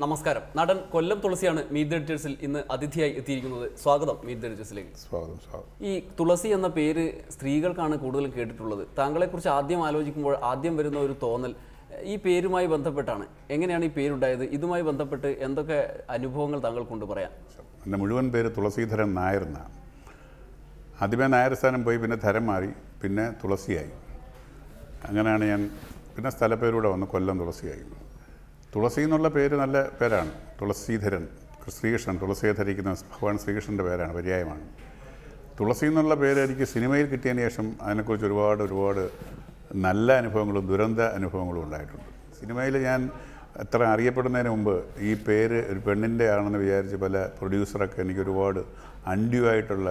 നമസ്കാരം. നടൻ കൊല്ലം തുളസിയാണ് meet the എഡിറ്റേഴ്സിൽ ഇന്ന് അതിഥിയായി എത്തിയിരിക്കുന്നത്. സ്വാഗതം മീറ്റ് ദ എഡിറ്റേഴ്സിലേക്ക്. സ്വാഗതം. ഈ തുളസി എന്ന പേര് സ്ത്രീകൾക്കാണ് കൂടുതൽ കേട്ടിട്ടുള്ളത്. താങ്കളെക്കുറിച്ച് ആദ്യം ആലോചിക്കുമ്പോൾ ആദ്യം വരുന്ന ഒരു തോന്നൽ ഈ പേരുമായി ബന്ധപ്പെട്ടാണ്. എങ്ങനെയാണ് ഈ പേരുണ്ടായത്? ഇതുമായി ബന്ധപ്പെട്ട് എന്തൊക്കെ അനുഭവങ്ങൾ താങ്കൾക്കൊണ്ട് പറയാം? എൻ്റെ മുഴുവൻ പേര് തുളസീധരൻ നായർ എന്നാണ്. ആദ്യമേ നായർ സ്ഥാനം പോയി, പിന്നെ ധരം മാറി, പിന്നെ തുളസിയായി. അങ്ങനെയാണ് ഞാൻ പിന്നെ സ്ഥലപ്പേരൂടെ വന്ന് കൊല്ലം തുളസിയായി. തുളസി എന്നുള്ള പേര് നല്ല പേരാണ്. തുളസീധരൻ, ശ്രീകൃഷ്ണൻ, തുളസിയെ ധരിക്കുന്ന ഭഗവാൻ ശ്രീകൃഷ്ണൻ്റെ പേരാണ്, പര്യായമാണ്. തുളസി എന്നുള്ള പേര് എനിക്ക് സിനിമയിൽ കിട്ടിയതിന് ശേഷം അതിനെക്കുറിച്ച് ഒരുപാട് നല്ല അനുഭവങ്ങളും ദുരന്ത അനുഭവങ്ങളും ഉണ്ടായിട്ടുണ്ട്. സിനിമയിൽ ഞാൻ അത്ര അറിയപ്പെടുന്നതിന് മുമ്പ് ഈ പേര് ഒരു പെണ്ണിൻ്റെ ആണെന്ന് വിചാരിച്ച് പല പ്രൊഡ്യൂസറൊക്കെ എനിക്ക് ഒരുപാട് അൺഡ്യൂ ആയിട്ടുള്ള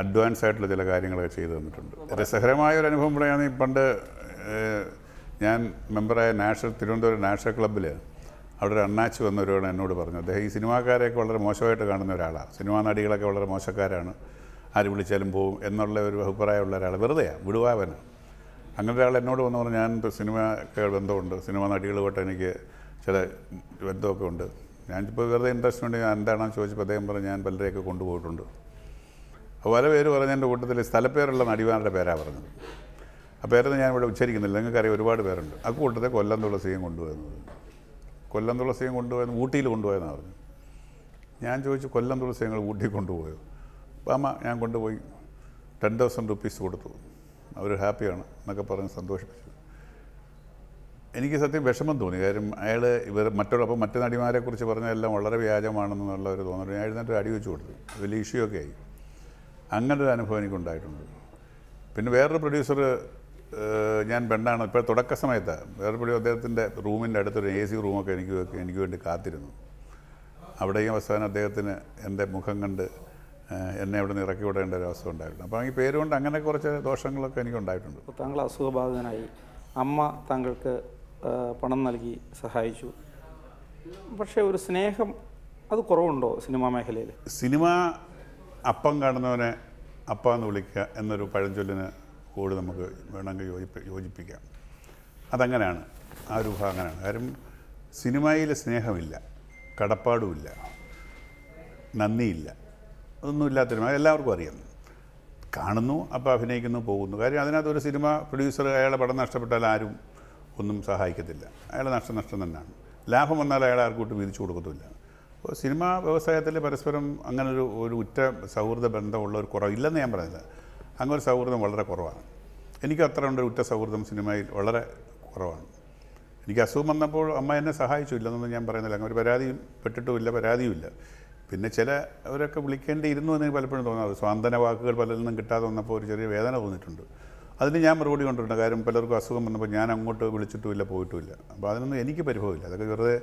അഡ്വാൻസ് ആയിട്ടുള്ള ചില കാര്യങ്ങളൊക്കെ ചെയ്തു തന്നിട്ടുണ്ട്. രസകരമായ ഒരു അനുഭവം പറയുകയാണെങ്കിൽ, പണ്ട് ഞാൻ മെമ്പറായ തിരുവനന്തപുരം നാഷണൽ ക്ലബ്ബിൽ അവിടെ ഒരു അണ്ണാച്ചി വന്നവരോട് എന്നോട് പറഞ്ഞു, അദ്ദേഹം ഈ സിനിമാക്കാരെയൊക്കെ വളരെ മോശമായിട്ട് കാണുന്ന ഒരാളാണ്, സിനിമാ നടികളൊക്കെ വളരെ മോശക്കാരാണ്, ആര് വിളിച്ചാലും പോവും എന്നുള്ള ഒരു അഭിപ്രായമുള്ള ഒരാൾ, വെറുതെയാണ്, വിടുവാവനാണ്. അങ്ങനെ ഒരാൾ എന്നോട് വന്ന് പറഞ്ഞു, ഞാൻ സിനിമയൊക്കെ ബന്ധമുണ്ട്, സിനിമാ നടികളുമായിട്ട് എനിക്ക് ചില ബന്ധമൊക്കെ ഉണ്ട്, ഞാനിപ്പോൾ വെറുതെ ഇൻട്രസ്റ്റ് ഉണ്ട്, ഞാൻ എന്താണെന്ന് ചോദിച്ചപ്പോൾ അദ്ദേഹം പറഞ്ഞു, ഞാൻ പലരെയൊക്കെ കൊണ്ടുപോയിട്ടുണ്ട്. അപ്പോൾ പല പേര് പറഞ്ഞതിൻ്റെ കൂട്ടത്തിൽ സ്ഥലപ്പേരുള്ള നടിമാരുടെ പേരാണ് പറഞ്ഞത്. ആ പേരൊന്നും ഞാൻ ഇവിടെ ഉച്ചരിക്കുന്നില്ല, നിങ്ങൾക്കറിയാം ഒരുപാട് പേരുണ്ട്. ആ കൂട്ടത്തിൽ കൊല്ലം തുളസിയും കൊണ്ടുപോയെന്ന് ഊട്ടിയിൽ കൊണ്ടുപോയെന്നാണ് പറഞ്ഞു. ഞാൻ ചോദിച്ചു, കൊല്ലം തുളസി ഞങ്ങൾ ഊട്ടി കൊണ്ടുപോയോ? അപ്പോൾ അമ്മ ഞാൻ കൊണ്ടുപോയി 10,000 rupees കൊടുത്തു, അവർ ഹാപ്പിയാണ് എന്നൊക്കെ പറഞ്ഞ് സന്തോഷിപ്പിച്ചു. എനിക്ക് സത്യം വിഷമം തോന്നി. കാര്യം അയാൾ അപ്പോൾ മറ്റു നടിമാരെക്കുറിച്ച് പറഞ്ഞതെല്ലാം വളരെ വ്യാജമാണെന്നുള്ള ഒരു തോന്നൽ. ഞാൻ എഴുന്നേറ്റ് അടി വെച്ച് കൊടുത്തു, വലിയ ഇഷ്യൂ ഒക്കെ ആയി. അങ്ങനൊരു അനുഭവം എനിക്കുണ്ടായിട്ടുണ്ട്. പിന്നെ വേറൊരു പ്രൊഡ്യൂസർ, ഞാൻ പെണ്ണാണ്, ഇപ്പോൾ തുടക്ക സമയത്താണ്, വേറൊരു പ്രൊഡ്യൂസർ അദ്ദേഹത്തിൻ്റെ റൂമിൻ്റെ അടുത്തൊരു AC റൂമൊക്കെ എനിക്ക് വേണ്ടി കാത്തിരുന്നു. അവിടെയും അവസാനം അദ്ദേഹത്തിന് എൻ്റെ മുഖം കണ്ട് എന്നെ അവിടെ നിന്ന് ഇറക്കി വിടേണ്ട ഒരു അവസ്ഥ ഉണ്ടായിരുന്നു. അപ്പോൾ ഈ പേരുകൊണ്ട് അങ്ങനെ കുറച്ച് ദോഷങ്ങളൊക്കെ എനിക്കുണ്ടായിട്ടുണ്ട്. താങ്കൾ അസുഖബാധിതനായി, അമ്മ താങ്കൾക്ക് പണം നൽകി സഹായിച്ചു. പക്ഷേ ഒരു സ്നേഹം അത് കുറവുണ്ടോ സിനിമാ മേഖലയിൽ? സിനിമ അപ്പം കാണുന്നവനെ അപ്പ എന്ന് വിളിക്കുക എന്നൊരു പഴഞ്ചൊല്ലിന് കൂടി നമുക്ക് വേണമെങ്കിൽ യോജിപ്പിക്കാം. അതങ്ങനെയാണ്, ആ ഒരു ഭാഗം അങ്ങനെയാണ്. കാര്യം സിനിമയിൽ സ്നേഹമില്ല, കടപ്പാടുമില്ല, നന്ദിയില്ല, അതൊന്നും ഇല്ലാത്തൊരു എല്ലാവർക്കും അറിയാം. കാണുന്നു, അപ്പോൾ അഭിനയിക്കുന്നു, പോകുന്നു. കാര്യം അതിനകത്തൊരു സിനിമ പ്രൊഡ്യൂസർ അയാളെ പടം നഷ്ടപ്പെട്ടാൽ ആരും ഒന്നും സഹായിക്കത്തില്ല, അയാളെ നഷ്ടം തന്നെയാണ്. ലാഭം വന്നാൽ അയാളെ ആർക്കൂട്ട് വീതിച്ചു കൊടുക്കത്തില്ല. അപ്പോൾ സിനിമാ വ്യവസായത്തിൽ പരസ്പരം അങ്ങനെ ഒരു ഉറ്റ സൗഹൃദ ബന്ധമുള്ള ഒരു കുറവില്ലെന്ന് ഞാൻ പറയുന്നത്. അങ്ങനെ ഒരു സൗഹൃദം വളരെ കുറവാണ്. എനിക്ക് അത്ര ഉണ്ട്, ഉറ്റ സൗഹൃദം സിനിമയിൽ വളരെ കുറവാണ്. എനിക്ക് അസുഖം വന്നപ്പോൾ അമ്മ എന്നെ സഹായിച്ചു, ഇല്ലെന്നൊന്നും ഞാൻ പറയുന്നില്ല. അങ്ങനെ ഒരു പരാതിയും പരാതിയുമില്ല. പിന്നെ അവരൊക്കെ വിളിക്കേണ്ടിയിരുന്നു എന്ന് പലപ്പോഴും തോന്നാറ്. സ്വാന്തന വാക്കുകൾ പലരിൽ നിന്നും കിട്ടാതെ വന്നപ്പോൾ ഒരു ചെറിയ വേദന തോന്നിയിട്ടുണ്ട്. അതിന് ഞാൻ മറുപടി കൊണ്ടിട്ടുണ്ട്. കാര്യം പലർക്കും അസുഖം വന്നപ്പോൾ ഞാൻ അങ്ങോട്ട് വിളിച്ചിട്ടുമില്ല, പോയിട്ടുമില്ല. അപ്പോൾ അതിനൊന്നും എനിക്ക് പരിഭവമില്ല. അതൊക്കെ വെറുതെ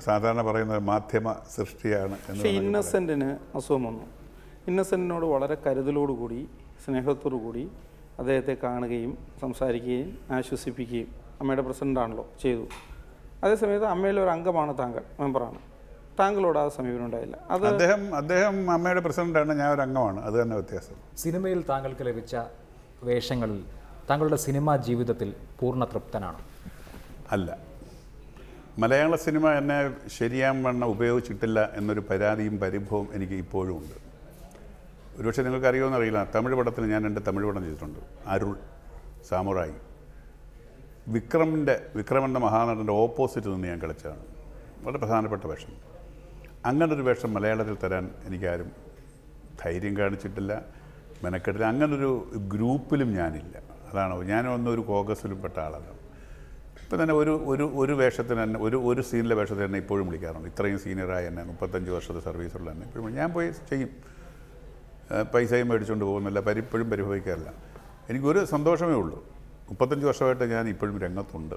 സാധാരണ പറയുന്ന മാധ്യമ സൃഷ്ടിയാണ്. പക്ഷേ ഇന്നസെൻറ്റിന് അസുഖം വന്നു. ഇന്നസെൻറ്റിനോട് വളരെ കരുതലോടുകൂടി, സ്നേഹത്തോടുകൂടി അദ്ദേഹത്തെ കാണുകയും സംസാരിക്കുകയും ആശ്വസിപ്പിക്കുകയും അമ്മയുടെ പ്രസിഡൻ്റാണല്ലോ ചെയ്തു. അതേസമയത്ത് അമ്മയിലെ ഒരു അംഗമാണ് താങ്കൾ, മെമ്പറാണ്. താങ്കളോട് ആ സമീപനം ഉണ്ടായില്ല. അത് അദ്ദേഹം അമ്മയുടെ പ്രസിഡൻ്റാണ്, ഞാൻ ഒരു അംഗമാണ്. അത് തന്നെ വ്യത്യാസം. സിനിമയിൽ താങ്കൾക്ക് ലഭിച്ച വേഷങ്ങളിൽ താങ്കളുടെ സിനിമാ ജീവിതത്തിൽ പൂർണ്ണ തൃപ്തനാണ്? അല്ല. മലയാള സിനിമ എന്നെ ശരിയാവണ്ണം ഉപയോഗിച്ചിട്ടില്ല എന്നൊരു പരാതിയും പരിഭവവും എനിക്ക് ഇപ്പോഴും ഉണ്ട്. ഒരുപക്ഷെ നിങ്ങൾക്ക് അറിയുമെന്ന് അറിയില്ല, തമിഴ് പടത്തിൽ ഞാൻ 2 തമിഴ് പടം ചെയ്തിട്ടുണ്ട്. അരുൾ, സാമുറായി. വിക്രം എന്ന മഹാനടൻ്റെ ഓപ്പോസിറ്റ് നിന്ന് ഞാൻ കളിച്ചതാണ്. വളരെ പ്രധാനപ്പെട്ട വേഷം. അങ്ങനൊരു വേഷം മലയാളത്തിൽ തരാൻ എനിക്കാരും ധൈര്യം കാണിച്ചിട്ടില്ല, മെനക്കെട്ടില്ല. അങ്ങനൊരു ഗ്രൂപ്പിലും ഞാനില്ല. അതാണ്, ഞാനൊന്നൊരു കോക്കസിലും പെട്ട ആളല്ല. ഇപ്പം തന്നെ ഒരു വേഷത്തിന് തന്നെ ഒരു സീനിലെ വേഷത്തിന് തന്നെ ഇപ്പോഴും വിളിക്കാറുണ്ട്. ഇത്രയും സീനിയറായ എന്നെ, 35 വർഷത്തെ സർവീസുള്ള തന്നെ ഇപ്പോഴും ഞാൻ പോയി ചെയ്യും. പൈസയും മേടിച്ചുകൊണ്ട് പോകുന്നില്ല, ഇപ്പോഴും പരിഭവിക്കാറില്ല. എനിക്കൊരു സന്തോഷമേ ഉള്ളൂ, 35 വർഷമായിട്ട് ഞാൻ ഇപ്പോഴും രംഗത്തുണ്ട്.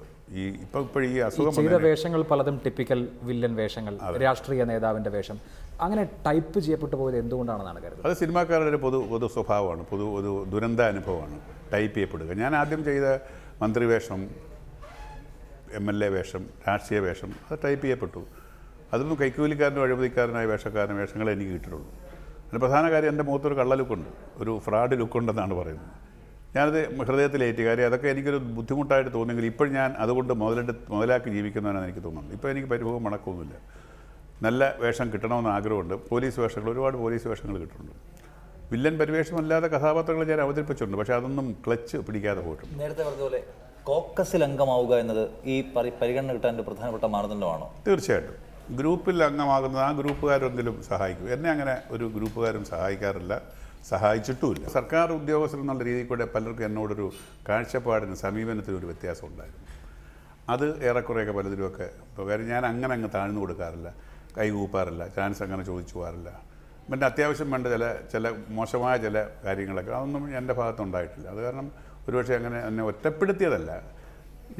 ഇപ്പോൾ ഈ അസുഖം ചെയ്ത വേഷങ്ങൾ പലതും ടിപ്പിക്കൽ വില്ലൻ വേഷങ്ങൾ, രാഷ്ട്രീയ നേതാവിൻ്റെ വേഷം, അങ്ങനെ ടൈപ്പ് ചെയ്യപ്പെട്ടു പോയത് എന്തുകൊണ്ടാണെന്നാണ് കരുതുന്നത്? അത് സിനിമാക്കാരുടെ ഒരു പൊതു സ്വഭാവമാണ്, ഒരു ദുരന്ത അനുഭവമാണ് ടൈപ്പ് ചെയ്യപ്പെടുക. ഞാൻ ആദ്യം ചെയ്ത മന്ത്രി വേഷം, MLA വേഷം, രാഷ്ട്രീയ വേഷം, അത് ടൈപ്പ് ചെയ്യപ്പെട്ടു. അതൊന്നും കൈക്കൂലിക്കാരനും അഴിമതിക്കാരനായ വേഷങ്ങളെ എനിക്ക് കിട്ടിയിട്ടുള്ളൂ. അതിന് പ്രധാന കാര്യം, എൻ്റെ മുഖത്തൊരു കള്ള ലുക്കുണ്ട്, ഒരു ഫ്രോഡ് ലുക്കുണ്ടെന്നാണ് പറയുന്നത്. ഞാനത് ഹൃദയത്തിലേറ്റി. കാര്യം അതൊക്കെ എനിക്കൊരു ബുദ്ധിമുട്ടായിട്ട് തോന്നിയെങ്കിൽ ഇപ്പോൾ ഞാൻ അതുകൊണ്ട് മുതലാക്കി ജീവിക്കുന്നവനാണ് എനിക്ക് തോന്നുന്നത്. ഇപ്പോൾ എനിക്ക് പരിഭവം മണക്കൊന്നുമില്ല. നല്ല വേഷം കിട്ടണമെന്ന് ആഗ്രഹമുണ്ട്. പോലീസ് വേഷങ്ങൾ, ഒരുപാട് പോലീസ് വേഷങ്ങൾ കിട്ടുന്നുണ്ട്. വില്ലൻ പരിവേഷമല്ലാതെ കഥാപാത്രങ്ങൾ ഞാൻ അവതരിപ്പിച്ചിട്ടുണ്ട്. പക്ഷേ അതൊന്നും ക്ലച്ച് പിടിക്കാതെ പോയിട്ടുണ്ട്. നേരത്തെ പറഞ്ഞ പോലെ കോക്കസിൽ അംഗമാവുക എന്നത് ഈ പരിഗണന കിട്ടാൻ ഒരു പ്രധാനപ്പെട്ട മാനദണ്ഡമാണോ? തീർച്ചയായിട്ടും. ഗ്രൂപ്പിൽ അംഗമാകുന്നത് ആ ഗ്രൂപ്പുകാരെന്തെങ്കിലും സഹായിക്കും. എന്നെ അങ്ങനെ ഒരു ഗ്രൂപ്പുകാരും സഹായിക്കാറില്ല, സഹായിച്ചിട്ടുമില്ല. സർക്കാർ ഉദ്യോഗസ്ഥർ എന്നുള്ള രീതിയിൽ കൂടെ പലർക്കും എന്നോടൊരു കാഴ്ചപ്പാടിന് സമീപനത്തിനൊരു ഒരു വ്യത്യാസം ഉണ്ടായിരുന്നു. അത് ഏറെക്കുറെയൊക്കെ പലതിലുമൊക്കെ ഇപ്പോൾ കാര്യം ഞാൻ അങ്ങനെ അങ്ങ് താഴ്ന്നു കൊടുക്കാറില്ല, കൈകൂപ്പാറില്ല, ചാൻസ് അങ്ങനെ ചോദിച്ചു പോകാറില്ല. പിന്നെ അത്യാവശ്യം വേണ്ട ചില മോശമായ ചില കാര്യങ്ങളൊക്കെ അതൊന്നും എൻ്റെ ഭാഗത്തുണ്ടായിട്ടില്ല. അത് കാരണം ഒരുപക്ഷെ അങ്ങനെ എന്നെ ഒറ്റപ്പെടുത്തിയതല്ല,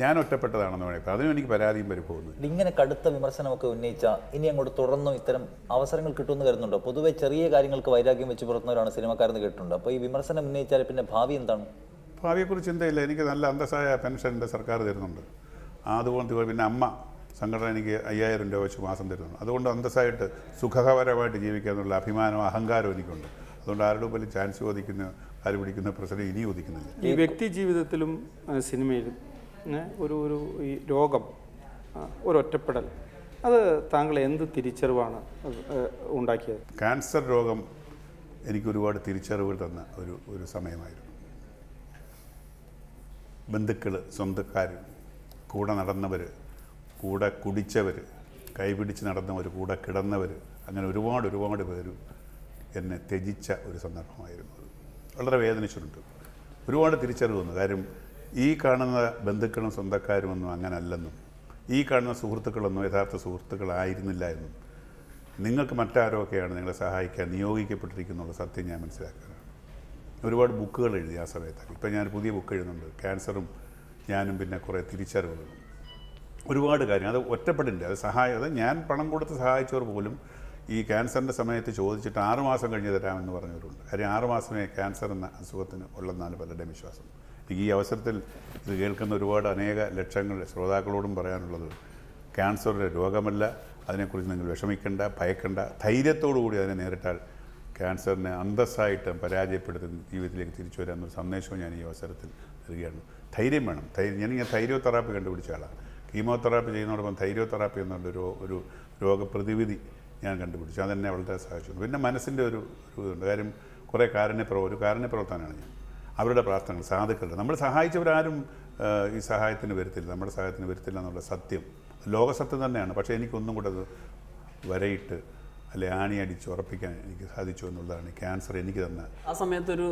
ഞാൻ ഒറ്റപ്പെട്ടതാണെന്ന് വേണമെങ്കിൽ അതിനും എനിക്ക് പരാതിയും പരിഭവം. ഇങ്ങനെ കടുത്ത വിമർശനമൊക്കെ ഉന്നയിച്ച ഇനി അങ്ങോട്ട് തുടർന്നും ഇത്തരം അവസരങ്ങൾ കിട്ടുമെന്ന് കരുതുന്നുണ്ടോ? പൊതുവെ ചെറിയ കാര്യങ്ങൾക്ക് വൈരാഗ്യം വെച്ച് പുറത്തുന്നവരാണ് സിനിമക്കാരെന്ന് കേട്ടിട്ടുണ്ട്. അപ്പോൾ ഈ വിമർശനം ഉന്നയിച്ചാൽ പിന്നെ ഭാവി എന്താണ്? ഭാവിയെക്കുറിച്ച് ചിന്തയില്ല. എനിക്ക് നല്ല അന്തസ്സായ പെൻഷൻ എൻ്റെ സർക്കാർ തരുന്നുണ്ട്. അതുകൊണ്ട് പിന്നെ അമ്മ സംഘടന എനിക്ക് 5000 രൂപ വെച്ച് മാസം തരുന്നു. അതുകൊണ്ട് അന്തസ്സായിട്ട് സുഖകരമായിട്ട് ജീവിക്കാനുള്ള അഭിമാനവും അഹങ്കാരവും എനിക്കുണ്ട്. അതുകൊണ്ട് ആരുടെ പോലും ചാൻസ് ചോദിക്കുന്ന ആര് പിടിക്കുന്ന പ്രശ്നം ഇനി ചോദിക്കുന്നില്ല. ഈ വ്യക്തി ജീവിതത്തിലും സിനിമയിലും ഒരു ഈ രോഗം, ഒരൊറ്റപ്പെടൽ, അത് താങ്കൾ എന്ത് തിരിച്ചറിവാണ് ഉണ്ടാക്കിയത്? ക്യാൻസർ രോഗം എനിക്ക് ഒരുപാട് തിരിച്ചറിവുകൾ തന്ന ഒരു സമയമായിരുന്നു. ബന്ധുക്കൾ, സ്വന്തക്കാർ, കൂടെ നടന്നവർ, കൂടെ കുടിച്ചവർ, കൈപിടിച്ച് നടന്നവർ, കൂടെ കിടന്നവർ, അങ്ങനെ ഒരുപാട് പേര് എന്നെ ത്യജിച്ച ഒരു സന്ദർഭമായിരുന്നു. അത് വളരെ വേദനിച്ചിട്ടുണ്ട്. ഒരുപാട് തിരിച്ചറിവ് വന്നു. കാര്യം ഈ കാണുന്ന ബന്ധുക്കളും സ്വന്തക്കാരും ഒന്നും അങ്ങനെ അല്ലെന്നും ഈ കാണുന്ന സുഹൃത്തുക്കളൊന്നും യഥാർത്ഥ സുഹൃത്തുക്കളായിരുന്നില്ല എന്നും നിങ്ങൾക്ക് മറ്റാരൊക്കെയാണ് നിങ്ങളെ സഹായിക്കാൻ നിയോഗിക്കപ്പെട്ടിരിക്കുന്നുള്ള സത്യം ഞാൻ മനസ്സിലാക്കുകയാണ്. ഒരുപാട് ബുക്കുകൾ എഴുതി ആ സമയത്തൊക്കെ. ഇപ്പം ഞാൻ പുതിയ ബുക്ക് എഴുതുന്നുണ്ട്. ക്യാൻസറും ഞാനും പിന്നെ കുറേ തിരിച്ചറിവുകളും ഒരുപാട് കാര്യം. അത് ഒറ്റപ്പെടില്ല. അത് ഞാൻ പണം കൊടുത്ത് സഹായിച്ചവർ പോലും ഈ ക്യാൻസറിൻ്റെ സമയത്ത് ചോദിച്ചിട്ട് 6 മാസം കഴിഞ്ഞ് തരാമെന്ന് പറഞ്ഞവരുണ്ട്. കാര്യം 6 മാസമേ ക്യാൻസർ എന്ന അസുഖത്തിന് ഉള്ളതെന്നാണ് പലരുടെയും വിശ്വാസം. എനിക്ക് ഈ അവസരത്തിൽ ഇത് കേൾക്കുന്ന ഒരുപാട് അനേക ലക്ഷങ്ങൾ ശ്രോതാക്കളോടും പറയാനുള്ളത്, ക്യാൻസർ ഒരു രോഗമല്ല. അതിനെക്കുറിച്ച് നിങ്ങൾ വിഷമിക്കേണ്ട, ഭയക്കേണ്ട. ധൈര്യത്തോടുകൂടി അതിനെ നേരിട്ടാൽ ക്യാൻസറിനെ അന്തസ്സായിട്ട് പരാജയപ്പെടുത്തി ജീവിതത്തിലേക്ക് തിരിച്ചു വരാമെന്നൊരു സന്ദേശവും ഞാൻ ഈ അവസരത്തിൽ തരികയാണ്. ധൈര്യം വേണം. ഞാനിങ്ങനെ തൈരോതെറാപ്പി കണ്ടുപിടിച്ച ആളാണ്. കീമോതെറാപ്പി ചെയ്യുന്നതോടൊപ്പം തൈരോതെറാപ്പി എന്നുള്ള രോഗപ്രതിവിധി ഞാൻ കണ്ടുപിടിച്ചു. അതെന്നെ വളരെ സഹായിച്ചു. പിന്നെ മനസ്സിൻ്റെ ഒരു ഇതുണ്ട്. കാര്യം കുറേ കാരുണ്യപ്രവർത്തനമാണ് ഞാൻ. അവരുടെ പ്രാർത്ഥനകൾ, സാധുക്കളുടെ, നമ്മൾ സഹായിച്ചവരാരും ഈ സഹായത്തിന് വരുത്തില്ല, നമ്മുടെ സഹായത്തിന് വരുത്തില്ല എന്നുള്ള സത്യം ലോകസത്യം തന്നെയാണ്. പക്ഷേ എനിക്കൊന്നും കൂടെ അത് വരയിട്ട് അല്ലെ ആണിയടിച്ച് ഉറപ്പിക്കാൻ എനിക്ക് സാധിച്ചു എന്നുള്ളതാണ് ക്യാൻസർ എനിക്ക് തന്ന. ആ സമയത്തൊരു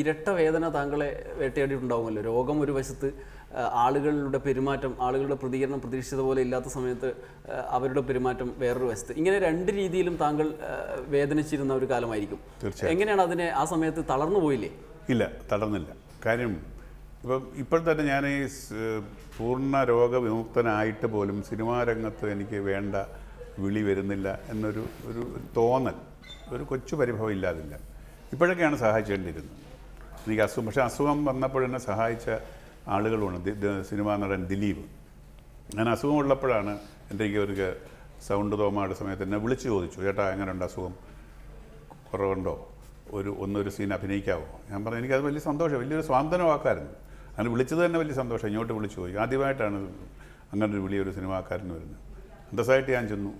ഇരട്ട വേദന താങ്കളെ വേട്ടയാടിയിട്ടുണ്ടാവുമല്ലോ. രോഗം ഒരു വശത്ത്, ആളുകളുടെ പെരുമാറ്റം, ആളുകളുടെ പ്രതികരണം പ്രതീക്ഷിച്ചത് പോലെ ഇല്ലാത്ത സമയത്ത് അവരുടെ പെരുമാറ്റം വേറൊരു വശത്ത്. ഇങ്ങനെ 2 രീതിയിലും താങ്കൾ വേദനിച്ചിരുന്ന ഒരു കാലമായിരിക്കും. എങ്ങനെയാണ് അതിനെ ആ സമയത്ത് തളർന്നു പോയില്ലേ? ഇല്ല, തളർന്നില്ല. കാര്യം ഇപ്പോൾ തന്നെ ഞാൻ ഈ പൂർണ്ണ രോഗവിമുക്തനായിട്ട് പോലും സിനിമാ രംഗത്ത് എനിക്ക് വേണ്ട വിളി വരുന്നില്ല എന്നൊരു തോന്നൽ, ഒരു കൊച്ചു പരിഭവം ഇല്ലാതില്ല. ഇപ്പോഴൊക്കെയാണ് സഹായിച്ചേണ്ടിയിരുന്നത് എനിക്ക് അസുഖം. പക്ഷേ അസുഖം വന്നപ്പോഴെന്നെ സഹായിച്ച ആളുകളുണ്ട്. സിനിമാ നടൻ ദിലീപ്. ഞാൻ അസുഖമുള്ളപ്പോഴാണ് എനിക്ക് ഒരു സൗണ്ട് തോമായുടെ സമയത്ത് എന്നെ വിളിച്ച് ചോദിച്ചു, ചേട്ടാ എങ്ങനെയുണ്ട് അസുഖം, കുറവുണ്ടോ, ഒരു സീൻ അഭിനയിക്കാവോ? ഞാൻ പറഞ്ഞു എനിക്കത് വലിയ സന്തോഷം, വലിയൊരു സ്വാന്തനവാക്കായിരുന്നു. അങ്ങനെ വിളിച്ചത് തന്നെ വലിയ സന്തോഷം. ഇങ്ങോട്ട് വിളിച്ചു പോയി. ആദ്യമായിട്ടാണ് അങ്ങനൊരു വലിയൊരു സിനിമാക്കാരന് വരുന്നത്. അന്തസ്സായിട്ട് ഞാൻ ചെന്നു.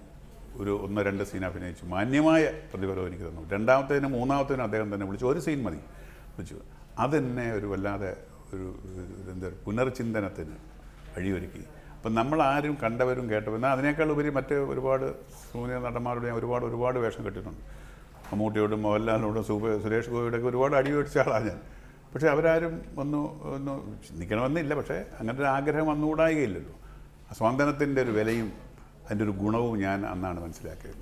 1-2 സീൻ അഭിനയിച്ചു. മാന്യമായ പ്രതിഫലം എനിക്ക് തന്നു. 2-ാമത്തേനും 3-ാമത്തേനും അദ്ദേഹം തന്നെ വിളിച്ചു. ഒരു സീൻ മതി വിളിച്ചു. അതെന്നെ ഒരു വല്ലാതെ പുനർചിന്തനത്തിന് വഴിയൊരുക്കി. അപ്പം നമ്മളാരും കണ്ടവരും കേട്ടവരും, എന്നാൽ അതിനേക്കാൾ ഉപരി മറ്റ് ഒരുപാട് സൂര്യ നടന്മാരോട് ഞാൻ ഒരുപാട് വേഷം കെട്ടിയിട്ടുണ്ട്. മമ്മൂട്ടിയോടും മോഹൻലാലിനോടും സുരേഷ് ഗോപിയോടൊക്കെ ഒരുപാട് അടി മേടിച്ച ആളാണ് ഞാൻ. പക്ഷേ അവരാരും ഒന്ന് ചിന്തിക്കണമെന്നില്ല. പക്ഷേ അങ്ങനെ ഒരു ആഗ്രഹം വന്നുകൂടായികയില്ലല്ലോ. സ്വാതന്ത്ര്യത്തിൻ്റെ ഒരു വിലയും അതിൻ്റെ ഒരു ഗുണവും ഞാൻ അന്നാണ് മനസ്സിലാക്കിയത്.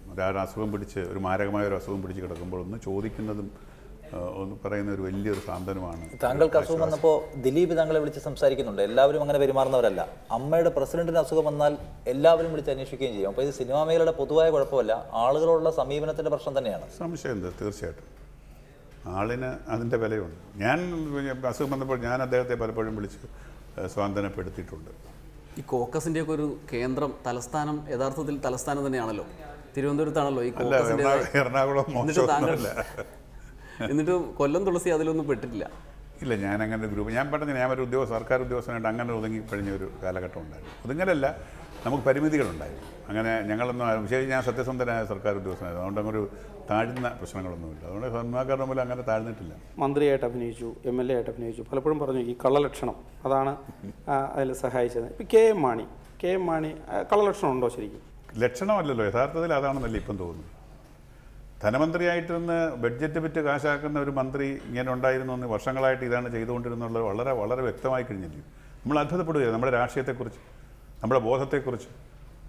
ഒരു മാരകമായ ഒരു അസുഖം പിടിച്ച് കിടക്കുമ്പോൾ ഒന്ന് ചോദിക്കുന്നതും ഒന്ന് പറയുന്ന ഒരു വലിയൊരു സാന്ത്വനമാണ്. താങ്കൾക്ക് അസുഖം വന്നപ്പോൾ ദിലീപ് താങ്കളെ വിളിച്ച് സംസാരിക്കുന്നുണ്ട്. എല്ലാവരും അങ്ങനെ പെരുമാറുന്നവരല്ല. അമ്മയുടെ പ്രസിഡന്റിന് അസുഖം വന്നാൽ എല്ലാവരും വിളിച്ച് അന്വേഷിക്കുകയും ചെയ്യും. അപ്പോൾ ഇത് സിനിമാ മേഖലയുടെ പൊതുവായ കുഴപ്പമല്ല, ആളുകളുള്ള സമീപനത്തിൻ്റെ പ്രശ്നം തന്നെയാണ്. സംശയം എന്താ? തീർച്ചയായിട്ടും ആളിന് അതിൻ്റെ വിലയുണ്ട്. ഞാൻ അസുഖം വന്നപ്പോൾ ഞാൻ അദ്ദേഹത്തെ പലപ്പോഴും വിളിച്ച് സ്വാന്തനപ്പെടുത്തിയിട്ടുണ്ട്. ഈ കോക്കസിൻ്റെയൊക്കെ ഒരു കേന്ദ്രം, തലസ്ഥാനം, യഥാർത്ഥത്തിൽ തലസ്ഥാനം തന്നെയാണല്ലോ, തിരുവനന്തപുരത്താണല്ലോ ഈ കോക്കസിൻ്റെ. എറണാകുളം എന്നിട്ട് കൊല്ലം തുളസി അതിലൊന്നും പെട്ടിട്ടില്ല. ഇല്ല, ഞാൻ അങ്ങനെ ഒരു ഗ്രൂപ്പ് ഞാൻ പറഞ്ഞില്ല, ഞാൻ ഒരു സർക്കാർ ഉദ്യോഗസ്ഥനായിട്ട് അങ്ങനെ ഒതുങ്ങി കഴിഞ്ഞ ഒരു കാലഘട്ടം ഉണ്ടായിരുന്നു. ഒതുങ്ങലല്ല, നമുക്ക് പരിമിതികളുണ്ടായിരുന്നു. അങ്ങനെ ഞങ്ങളൊന്നും ശരി, ഞാൻ സത്യസന്ധനായ സർക്കാർ ഉദ്യോഗസ്ഥനായിരുന്നു. അതുകൊണ്ട് അങ്ങനെ ഒരു താഴ്ന്ന പ്രശ്നങ്ങളൊന്നുമില്ല. അതുകൊണ്ട് സിനിമാക്കാരുടെ മുമ്പിൽ അങ്ങനെ താഴ്ന്നിട്ടില്ല. മന്ത്രിയായിട്ട് അഭിനയിച്ചു, MLA ആയിട്ട് അഭിനയിച്ചു, പലപ്പോഴും പറഞ്ഞു ഈ കള്ളലക്ഷണം അതാണ് അതിൽ സഹായിച്ചത്. ഇപ്പം കെ എം മാണി കള്ളലക്ഷണം ഉണ്ടോ ശരിക്കും? ലക്ഷണമല്ലല്ലോ, യഥാർത്ഥത്തിൽ അതാണെന്നല്ലേ ഇപ്പം തോന്നുന്നു. ധനമന്ത്രിയായിട്ടിരുന്ന് ബഡ്ജറ്റ് വിറ്റ് കാശാക്കുന്ന ഒരു മന്ത്രി ഇങ്ങനെ ഉണ്ടായിരുന്നു എന്ന് വർഷങ്ങളായിട്ട് ഇതാണ് ചെയ്തുകൊണ്ടിരുന്നുള്ളത് വളരെ വളരെ വ്യക്തമായി കഴിഞ്ഞില്ലേ. നമ്മൾ അത്ഭുതപ്പെടുകയാണ് നമ്മുടെ രാഷ്ട്രീയത്തെക്കുറിച്ച്, നമ്മുടെ ബോധത്തെക്കുറിച്ച്.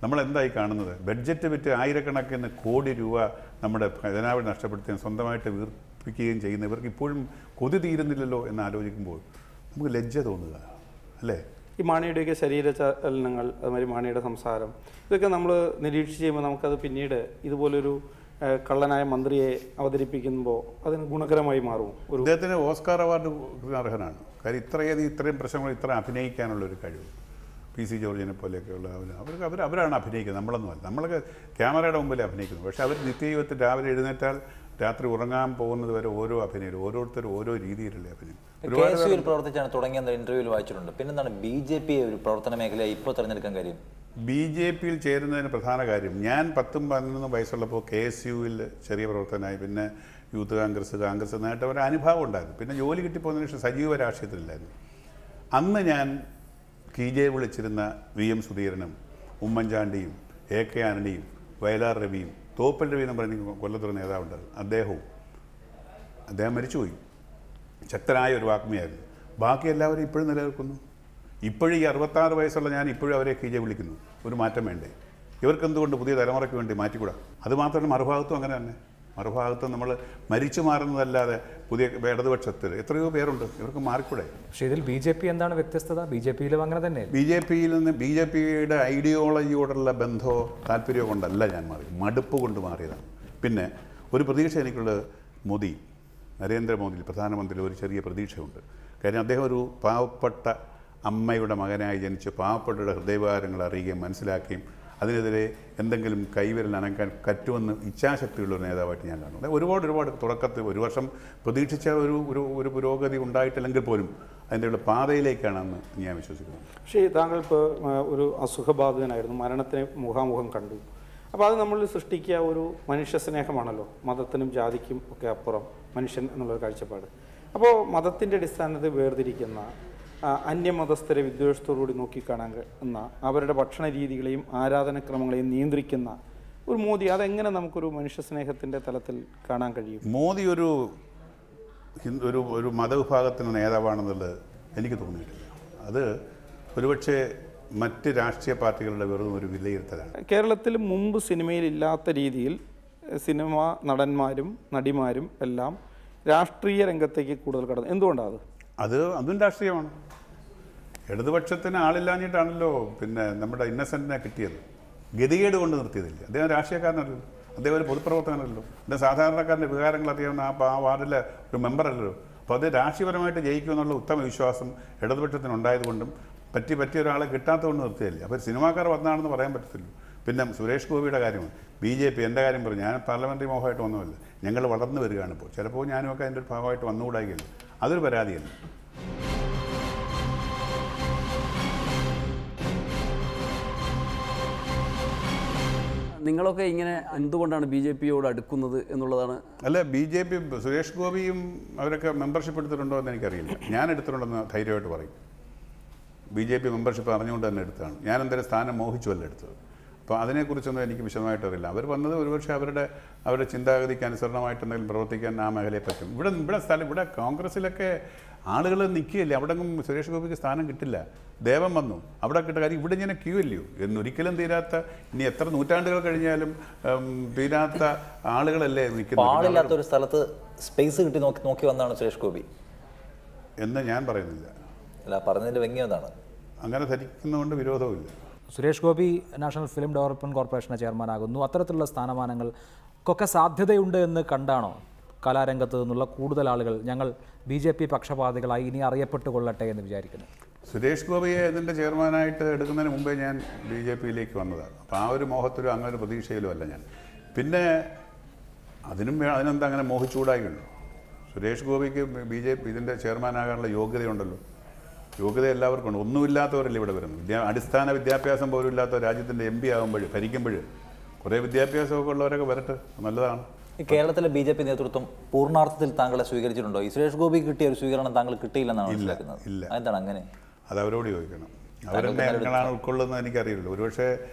നമ്മളെന്തായി കാണുന്നത്? ബഡ്ജറ്റ് വിറ്റ് ആയിരക്കണക്കിന് കോടി രൂപ നമ്മുടെ ഖജനാവിൽ നഷ്ടപ്പെടുത്തുകയും സ്വന്തമായിട്ട് വീർപ്പിക്കുകയും ചെയ്യുന്ന ഇവർക്ക് ഇപ്പോഴും കൊതി തീരുന്നില്ലല്ലോ എന്ന് ആലോചിക്കുമ്പോൾ നമുക്ക് ലജ്ജ തോന്നുക അല്ലേ? ഈ മാണിയുടെയൊക്കെ ശരീരചലനങ്ങൾ, അതുമാതിരി മാണിയുടെ സംസാരം, ഇതൊക്കെ നമ്മൾ നിരീക്ഷിച്ച് ചെയ്യുമ്പോൾ നമുക്കത് പിന്നീട് ഇതുപോലൊരു കള്ളനായ മന്ത്രിയെ അവതരിപ്പിക്കുമ്പോൾ അതിന് ഗുണകരമായി മാറും. അദ്ദേഹത്തിന് ഓസ്കാർ അവാർഡ് അർഹനാണ്. കാര്യം ഇത്രയും പ്രശ്നങ്ങൾ ഇത്ര അഭിനയിക്കാനുള്ളൊരു കഴിവ്. PC ജോർജിനെ പോലെയൊക്കെയുള്ള അവരാണ് അഭിനയിക്കുന്നത്, നമ്മളൊന്നുമല്ല. നമ്മളൊക്കെ ക്യാമറയുടെ മുമ്പിൽ അഭിനയിക്കുന്നു. പക്ഷേ അവർ നിത്യജീവിതത്തിൽ രാവിലെ എഴുന്നേറ്റാൽ രാത്രി ഉറങ്ങാൻ പോകുന്നത് വരെ ഓരോ അഭിനയം, ഓരോരുത്തരും ഓരോ രീതിയിലുള്ള അഭിനയം. KSUവിൽ പ്രവർത്തിച്ചാണ് തുടങ്ങിയെന്ന ഇന്റർവ്യൂവിൽ വായിച്ചിട്ടുണ്ട്. പിന്നെന്താണ് BJP ഒരു പ്രവർത്തന മേഖലയായി ഇപ്പോൾ തിരഞ്ഞെടുക്കാൻ കാര്യം? BJPയിൽ ചേരുന്നതിന് പ്രധാന കാര്യം, ഞാൻ 10-11 വയസ്സുള്ളപ്പോൾ KSUവിൽ ചെറിയ പ്രവർത്തനമായി, പിന്നെ യൂത്ത് കോൺഗ്രസ് നേട്ട ഒരു അനുഭവം ഉണ്ടായിരുന്നു. പിന്നെ ജോലി കിട്ടിപ്പോകുന്നതിന് ശേഷം സജീവ രാഷ്ട്രീയത്തിലില്ലായിരുന്നു. അന്ന് ഞാൻ KJ വിളിച്ചിരുന്ന VM സുധീരനും ഉമ്മൻചാണ്ടിയും AK ആന്റണിയും വയലാർ രവിയും തോപ്പൽ രവി എന്ന് പറഞ്ഞ കൊല്ലത്തൊരു നേതാവുണ്ടായിരുന്നു. അദ്ദേഹം മരിച്ചുപോയി. ശക്തനായ ഒരു വാഗ്മിയായിരുന്നു. ബാക്കി എല്ലാവരും ഇപ്പോഴും നിലനിൽക്കുന്നു. ഇപ്പോഴും ഈ 66 വയസ്സുള്ള ഞാൻ ഇപ്പോഴും അവരെ KJ വിളിക്കുന്നു. ഒരു മാറ്റം വേണ്ടേ? ഇവർക്ക് എന്തുകൊണ്ട് പുതിയ തലമുറയ്ക്ക് വേണ്ടി മാറ്റിക്കൂടാ? അതുമാത്രമല്ല, മറുഭാഗത്തും അങ്ങനെ തന്നെ. മറുഭാഗത്ത് നമ്മൾ മരിച്ചു മാറുന്നതല്ലാതെ പുതിയ ഇടതുപക്ഷത്തിൽ എത്രയോ പേരുണ്ട്, ഇവർക്ക് മാറിക്കൂടെ? പക്ഷേ ഇതിൽ BJP എന്താണ് വ്യത്യസ്തത? BJPയിലും അങ്ങനെ തന്നെ. BJPയുടെ ഐഡിയോളജിയോടുള്ള ബന്ധമോ താല്പര്യമോ കൊണ്ടല്ല ഞാൻ മാറി, മടുപ്പ് കൊണ്ട് മാറിയതാണ്. പിന്നെ ഒരു പ്രതീക്ഷ എനിക്കുള്ളത് നരേന്ദ്രമോദി പ്രധാനമന്ത്രി ഒരു ചെറിയ പ്രതീക്ഷയുണ്ട്. കാര്യം അദ്ദേഹം ഒരു പാവപ്പെട്ട അമ്മയുടെ മകനായി ജനിച്ച് പാവപ്പെട്ടവരുടെ ഹൃദയഭാരങ്ങൾ അറിയുകയും മനസ്സിലാക്കുകയും അതിനെതിരെ എന്തെങ്കിലും കൈവിരൽ അനക്കാൻ പറ്റുമെന്ന് ഇച്ഛാശക്തിയുള്ള ഒരു നേതാവായിട്ട് ഞാൻ കാണുന്നു. ഒരുപാട് തുടക്കത്തിൽ ഒരു വർഷം പ്രതീക്ഷിച്ച ഒരു പുരോഗതി ഉണ്ടായിട്ടില്ലെങ്കിൽ പോലും അതിൻ്റെ ഉള്ള പാതയിലേക്കാണെന്ന് ഞാൻ വിശ്വസിക്കുന്നു. പക്ഷേ താങ്കൾ ഇപ്പോൾ ഒരു അസുഖബാധിതനായിരുന്നു, മരണത്തിന് മുഖാമുഖം കണ്ടു. അപ്പോൾ അത് നമ്മൾ സൃഷ്ടിക്കുക ഒരു മനുഷ്യ സ്നേഹമാണല്ലോ, മതത്തിനും ജാതിക്കും ഒക്കെ അപ്പുറം മനുഷ്യൻ എന്നുള്ളൊരു കാഴ്ചപ്പാട്. അപ്പോൾ മതത്തിൻ്റെ അടിസ്ഥാനത്തിൽ വേർതിരിക്കുന്ന അന്യമതസ്ഥരെ വിദ്വേഷത്തോടുകൂടി നോക്കിക്കാണാൻ എന്ന അവരുടെ ഭക്ഷണ രീതികളെയും ആരാധനക്രമങ്ങളെയും നിയന്ത്രിക്കുന്ന ഒരു മോദി, അതെങ്ങനെ നമുക്കൊരു മനുഷ്യ സ്നേഹത്തിൻ്റെ തലത്തിൽ കാണാൻ കഴിയും? മോദി ഒരു മതവിഭാഗത്തിൻ്റെ നേതാവാണെന്നുള്ളത് എനിക്ക് തോന്നിയിട്ടില്ല. അത് ഒരുപക്ഷെ മറ്റ് രാഷ്ട്രീയ പാർട്ടികളുടെ വെറും ഒരു വിലയിരുത്തലാണ്. കേരളത്തിൽ മുമ്പ് സിനിമയിലില്ലാത്ത രീതിയിൽ സിനിമ നടന്മാരും നടിമാരും എല്ലാം രാഷ്ട്രീയ രംഗത്തേക്ക് കൂടുതൽ കടന്നു. എന്തുകൊണ്ടാണ് അതും രാഷ്ട്രീയമാണ്. ഇടതുപക്ഷത്തിന് ആളില്ലാഞ്ഞിട്ടാണല്ലോ പിന്നെ നമ്മുടെ ഇന്നസെൻറ്റിനെ കിട്ടിയത്. ഗതികേട് കൊണ്ട് നിർത്തിയതില്ല. അദ്ദേഹം രാഷ്ട്രീയക്കാരനല്ലല്ലോ, അദ്ദേഹം ഒരു പൊതുപ്രവർത്തകനല്ലോ, അദ്ദേഹം സാധാരണക്കാരൻ്റെ വികാരങ്ങൾ അറിയാവുന്ന ആ വാർഡിലെ ഒരു മെമ്പറല്ലല്ലോ. അപ്പോൾ അത് രാഷ്ട്രീയപരമായിട്ട് ജയിക്കുമെന്നുള്ള ഉത്തമ വിശ്വാസം ഇടതുപക്ഷത്തിനുണ്ടായതുകൊണ്ടും പറ്റിയ ഒരാളെ കിട്ടാത്തതുകൊണ്ട് നിർത്തിയല്ലേ. അപ്പോൾ സിനിമാക്കാർ വന്നാണെന്ന് പറയാൻ പറ്റത്തില്ല. പിന്നെ സുരേഷ് ഗോപിയുടെ കാര്യമാണ്. BJP എൻ്റെ കാര്യം പറഞ്ഞു, ഞാൻ പാർലമെൻ്ററി മോഹമായിട്ട് വന്നതല്ല, ഞങ്ങൾ വളർന്നു വരികയാണ്. ഇപ്പോൾ ചിലപ്പോൾ ഞാനുമൊക്കെ അതിൻ്റെ ഒരു ഭാഗമായിട്ട് വന്നുകൂടായില്ല. അതൊരു പരാതിയല്ല. നിങ്ങളൊക്കെ ഇങ്ങനെ എന്തുകൊണ്ടാണ് BJPയോട് അടുക്കുന്നത് എന്നുള്ളതാണ്. അല്ല, BJP സുരേഷ് ഗോപിയും അവരൊക്കെ മെമ്പർഷിപ്പ് എടുത്തിട്ടുണ്ടോ എന്ന് എനിക്കറിയില്ല. ഞാൻ എടുത്തിട്ടുണ്ടെന്ന് ധൈര്യമായിട്ട് പറയും. BJP മെമ്പർഷിപ്പ് അറിഞ്ഞുകൊണ്ട് തന്നെ എടുത്തതാണ്. ഞാൻ എന്തെങ്കിലും സ്ഥാനം മോഹിച്ചുമല്ല എടുത്തത്. അപ്പോൾ അതിനെക്കുറിച്ചൊന്നും എനിക്ക് വിശദമായിട്ട് അറിയില്ല. അവർ വന്നത് ഒരുപക്ഷെ അവരുടെ ചിന്താഗതിക്ക് അനുസരണമായിട്ട് എന്തെങ്കിലും പ്രവർത്തിക്കാൻ ആ മേഖലയെ പറ്റും. ഇവിടെ കോൺഗ്രസ്സിലൊക്കെ ആളുകൾ നിൽക്കുകയല്ലേ, അവിടെ സുരേഷ് ഗോപിക്ക് സ്ഥാനം കിട്ടില്ല. ദേവം വന്നു, അവിടെ കിട്ട കാര്യം ഇവിടെ ഇങ്ങനെ ക്യൂ അല്ലയോ, എന്നൊരിക്കലും തീരാത്ത, ഇനി എത്ര നൂറ്റാണ്ടുകൾ കഴിഞ്ഞാലും തീരാത്ത ആളുകളല്ലേ നിൽക്കുന്നത്. ആളില്ലാത്തൊരു സ്ഥലത്ത് സ്പേസ് കിട്ടി നോക്കി വന്നതാണ് സുരേഷ് ഗോപി എന്ന് ഞാൻ പറയുന്നില്ല. അല്ല, പറഞ്ഞതിൻ്റെ വ്യംഗ്യം അതാണ്. അങ്ങനെ ധരിക്കുന്നതുകൊണ്ട് വിരോധവുമില്ല. Suresh Gopi national film development കോർപ്പറേഷൻ്റെ ചെയർമാനാകുന്നു. അത്തരത്തിലുള്ള സ്ഥാനമാനങ്ങൾക്കൊക്കെ സാധ്യതയുണ്ട് എന്ന് കണ്ടാണോ കലാരംഗത്ത് നിന്നുള്ള കൂടുതൽ ആളുകൾ ഞങ്ങൾ BJP പക്ഷപാതികളായി ഇനി അറിയപ്പെട്ടുകൊള്ളട്ടെ എന്ന് വിചാരിക്കുന്നു? സുരേഷ് ഗോപിയെ ഇതിൻ്റെ ചെയർമാനായിട്ട് എടുക്കുന്നതിന് മുമ്പേ ഞാൻ BJPയിലേക്ക് വന്നതാണ്. അപ്പോൾ ആ ഒരു മോഹത്തിലും അങ്ങനെ ഒരു പ്രതീക്ഷയിലും അല്ല ഞാൻ. പിന്നെ അതിനെന്താ അങ്ങനെ മോഹിച്ചുകൂടായില്ലോ. സുരേഷ് ഗോപിക്ക് BJP ഇതിൻ്റെ ചെയർമാനാകാനുള്ള യോഗ്യതയുണ്ടല്ലോ. യോഗ്യത എല്ലാവർക്കും ഉണ്ട്. ഒന്നുമില്ലാത്തവരല്ലേ ഇവിടെ വരുന്നത്. അടിസ്ഥാന വിദ്യാഭ്യാസം പോലും ഇല്ലാത്ത രാജ്യത്തിൻ്റെ MP ആകുമ്പോൾ ഭരിക്കുമ്പോൾ കുറേ വിദ്യാഭ്യാസമൊക്കെ ഉള്ളവരൊക്കെ വരട്ടെ, നല്ലതാണ്. ഈ കേരളത്തിലെ BJP നേതൃത്വം പൂർണ്ണാർത്ഥത്തിൽ താങ്കളെ സ്വീകരിച്ചിട്ടുണ്ടോ? ഈ സുരേഷ് ഗോപി കിട്ടിയ ഒരു സ്വീകരണം താങ്കൾ കിട്ടിയില്ലെന്നാണ് മനസ്സിലാക്കുന്നത്. എന്താണ് അങ്ങനെ? അത് അവരോട് ചോദിക്കണം. അവരെന്നെ എങ്ങനെയാണ് ഉൾക്കൊള്ളുന്നത് എനിക്കറിയില്ലല്ലോ. ഒരുപക്ഷെ